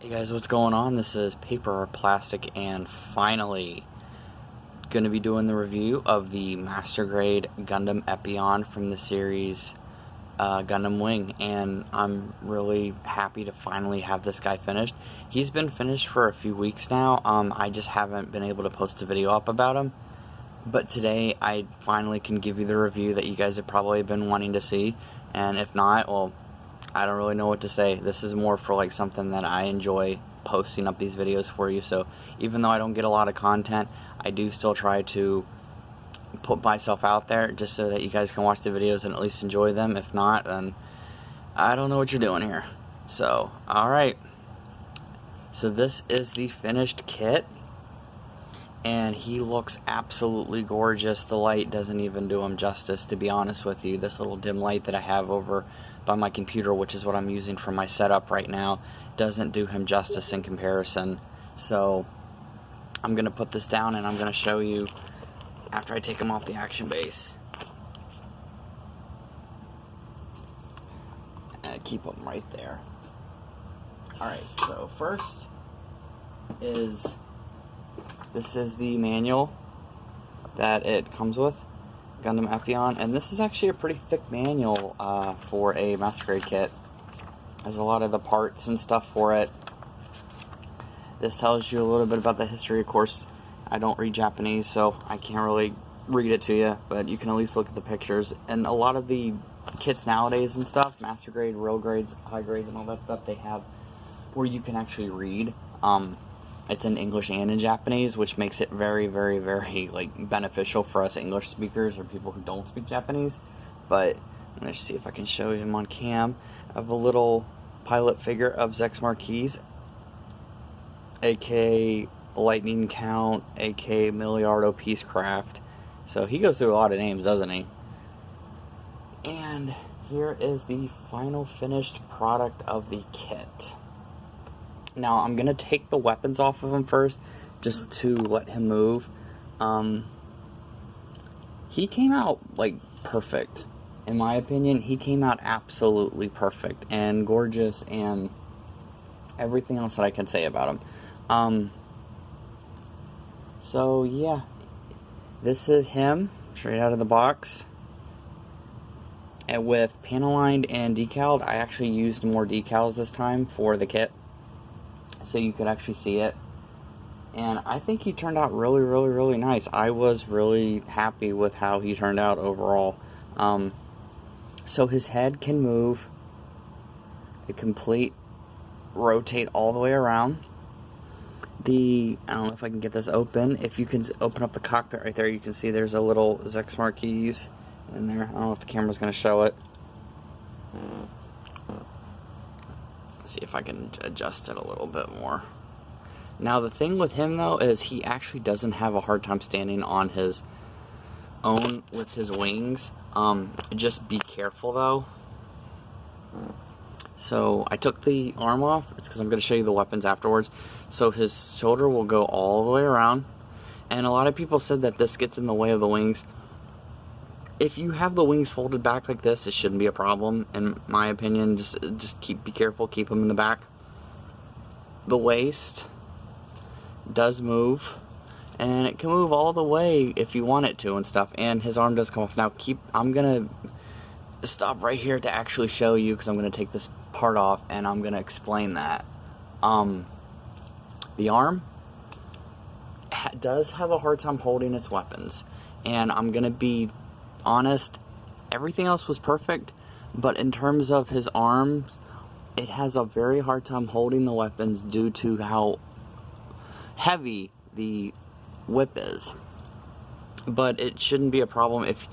Hey guys, what's going on? This is Paper or Plastic, and finally going to be doing the review of the Master Grade Gundam Epyon from the series Gundam Wing, and I'm really happy to finally have this guy finished. He's been finished for a few weeks now. I just haven't been able to post a video up about him, but today I finally can give you the review that you guys have probably been wanting to see, and if not, well, I don't really know what to say. This is more for like something that I enjoy posting up these videos for you. So even though I don't get a lot of content, I do still try to put myself out there just so that you guys can watch the videos and at least enjoy them. If not, then I don't know what you're doing here. So, alright. So this is the finished kit, and he looks absolutely gorgeous. The light doesn't even do him justice, to be honest with you. This little dim light that I have over by my computer, which is what I'm using for my setup right now, doesn't do him justice in comparison. So I'm going to put this down and I'm going to show you after I take him off the action base. And keep him right there. Alright, so first this is the manual that it comes with, Gundam Epyon, and this is actually a pretty thick manual for a Master Grade kit. There's a lot of the parts and stuff for it. This tells you a little bit about the history. Of course, I don't read Japanese, so I can't really read it to you, but you can at least look at the pictures. And a lot of the kits nowadays and stuff, Master Grade, Real Grades, High Grades, and all that stuff, they have where you can actually read. It's in English and in Japanese, which makes it very, very, very beneficial for us English speakers or people who don't speak Japanese. But let's see if I can show him on cam. I have a little pilot figure of Zex Marquise, aka Lightning Count, aka Miliardo Peacecraft. So he goes through a lot of names, doesn't he? And here is the final finished product of the kit. Now, I'm going to take the weapons off of him first, just to let him move. He came out, perfect. In my opinion, he came out absolutely perfect and gorgeous and everything else that I can say about him. So, yeah. This is him, straight out of the box. And with panel-lined and decaled, I actually used more decals this time for the kit, so you could actually see it. And I think he turned out really, really, really nice. I was really happy with how he turned out overall. So his head can move a complete rotate all the way around. I don't know if I can get this open. If you can open up the cockpit right there, you can see there's a little Zex Marquise in there. I don't know if the camera's going to show it. See if I can adjust it a little bit more. Now the thing with him though is he actually doesn't have a hard time standing on his own with his wings. Just be careful though. So I took the arm off. It's because I'm going to show you the weapons afterwards. So his shoulder will go all the way around, and a lot of people said that this gets in the way of the wings. If you have the wings folded back like this, it shouldn't be a problem, in my opinion. Just be careful, keep them in the back. The waist does move, and it can move all the way if you want it to and stuff, and his arm does come off. Now I'm gonna stop right here to actually show you, because I'm gonna take this part off and I'm gonna explain that. The arm does have a hard time holding its weapons, and I'm gonna be honest, everything else was perfect, but in terms of his arms, it has a very hard time holding the weapons due to how heavy the whip is. But it shouldn't be a problem. If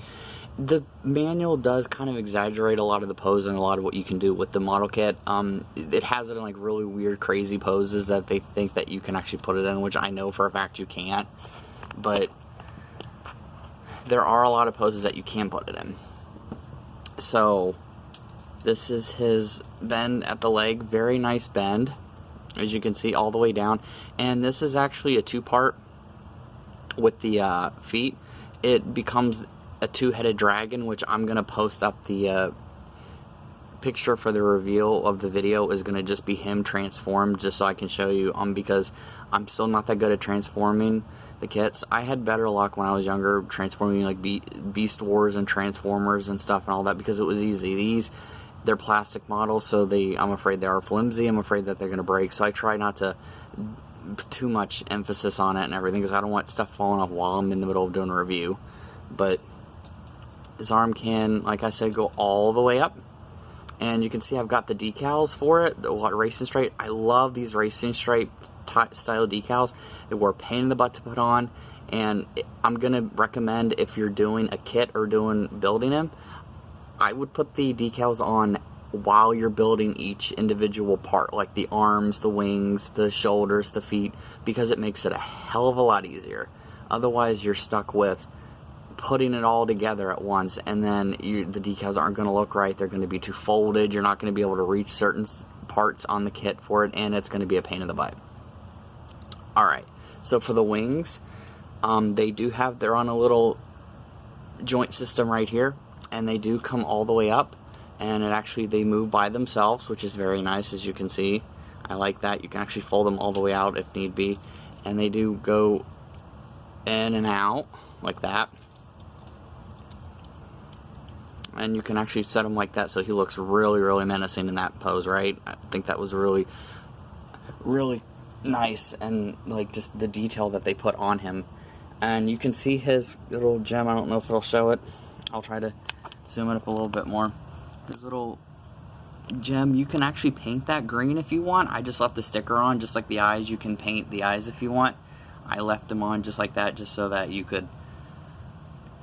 the manual does kind of exaggerate a lot of the pose and a lot of what you can do with the model kit. It has it in really weird, crazy poses that they think that you can actually put it in, which I know for a fact you can't. But there are a lot of poses that you can put it in. So this is his bend at the leg. Very nice bend, as you can see, all the way down. And this is actually a two-part with the feet. It becomes a two-headed dragon, which I'm going to post up the picture for the reveal of the video is going to just be him transformed, just so I can show you, because I'm still not that good at transforming the kits. I had better luck when I was younger transforming like Beast Wars and Transformers and stuff and all that, because it was easy. These, they're plastic models, so I'm afraid they are flimsy. I'm afraid that they're going to break, so I try not to put too much emphasis on it and everything, because I don't want stuff falling off while I'm in the middle of doing a review. But his arm can, like I said, go all the way up. And you can see I've got the decals for it, the racing stripe. I love these racing stripe style decals. They were a pain in the butt to put on, and I'm going to recommend, if you're doing a kit or building him, I would put the decals on while you're building each individual part, like the arms, the wings, the shoulders, the feet, because it makes it a hell of a lot easier. Otherwise, you're stuck with putting it all together at once, and then the decals aren't going to look right. They're going to be too folded. You're not going to be able to reach certain parts on the kit for it, and it's going to be a pain in the butt. Alright, so for the wings, they're on a little joint system right here, and they do come all the way up, and they move by themselves, which is very nice, as you can see. I like that. You can actually fold them all the way out if need be, and they do go in and out like that. And you can actually set him like that, so he looks really, really menacing in that pose, right? I think that was really, really nice, and like just the detail that they put on him. And you can see his little gem. I don't know if it'll show it. I'll try to zoom it up a little bit more. His little gem, you can actually paint that green if you want. I just left the sticker on, just like the eyes. You can paint the eyes if you want. I left them on just like that, just so that you could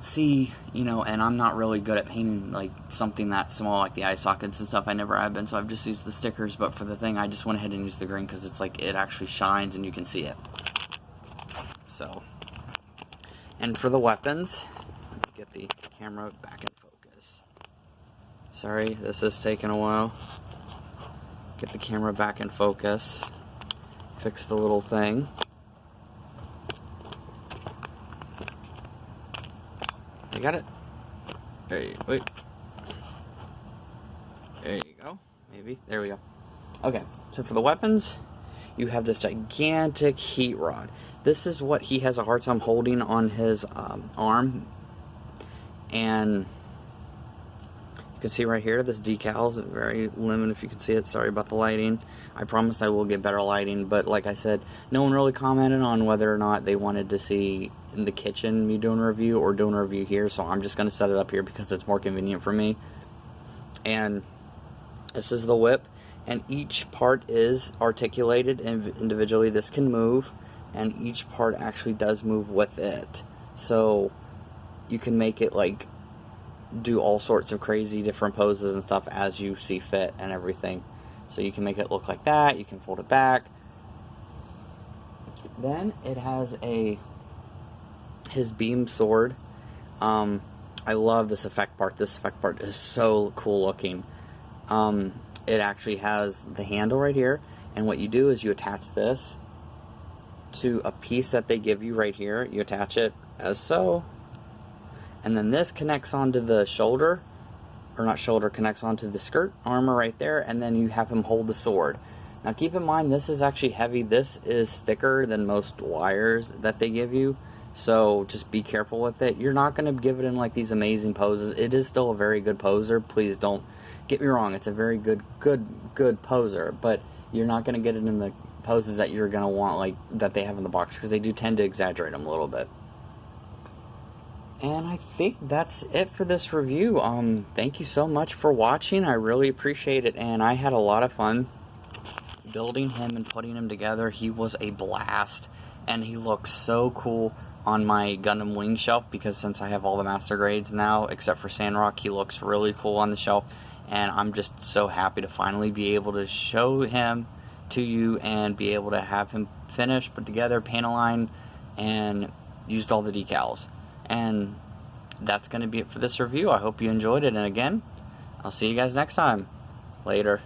see, and I'm not really good at painting like something that small, like the eye sockets and stuff. I never have been, so I've just used the stickers. But for the thing, I just went ahead and used the green, because it's like it actually shines and you can see it. So, and for the weapons, let me get the camera back in focus. Sorry, this is taking a while. Get the camera back in focus. Fix the little thing. You got it? Wait. There you go. Maybe. There we go. Okay, so for the weapons, you have this gigantic heat rod. This is what he has a hard time holding on his arm. And you can see right here, this decal is very limited if you can see it. Sorry about the lighting. I promise I will get better lighting, but like I said, no one really commented on whether or not they wanted to see in the kitchen me doing a review or doing a review here, so I'm just going to set it up here because it's more convenient for me. And this is the whip, and each part is articulated individually. This can move, and each part actually does move with it, so you can make it like do all sorts of crazy different poses and stuff as you see fit and everything. So you can make it look like that, you can fold it back. Then it has his beam sword. I love this effect part. This effect part is so cool looking. It actually has the handle right here, and what you do is you attach this to a piece that they give you right here. You attach it as so, and then this connects onto the shoulder, or not shoulder, connects onto the skirt armor right there, and then you have him hold the sword. Now keep in mind, this is actually heavy. This is thicker than most wires that they give you, so just be careful with it. You're not going to give it in like these amazing poses. It is still a very good poser. Please don't get me wrong. It's a very good poser, but you're not going to get it in the poses that you're going to want, like that they have in the box, because they do tend to exaggerate them a little bit. And I think that's it for this review. Thank you so much for watching. I really appreciate it, and I had a lot of fun building him and putting him together. He was a blast, and he looks so cool on my Gundam Wing shelf, because since I have all the master grades now, except for Sandrock, he looks really cool on the shelf, and I'm just so happy to finally be able to show him to you and be able to have him finished, put together, paint a line, and used all the decals. And that's going to be it for this review. I hope you enjoyed it, and again, I'll see you guys next time. Later.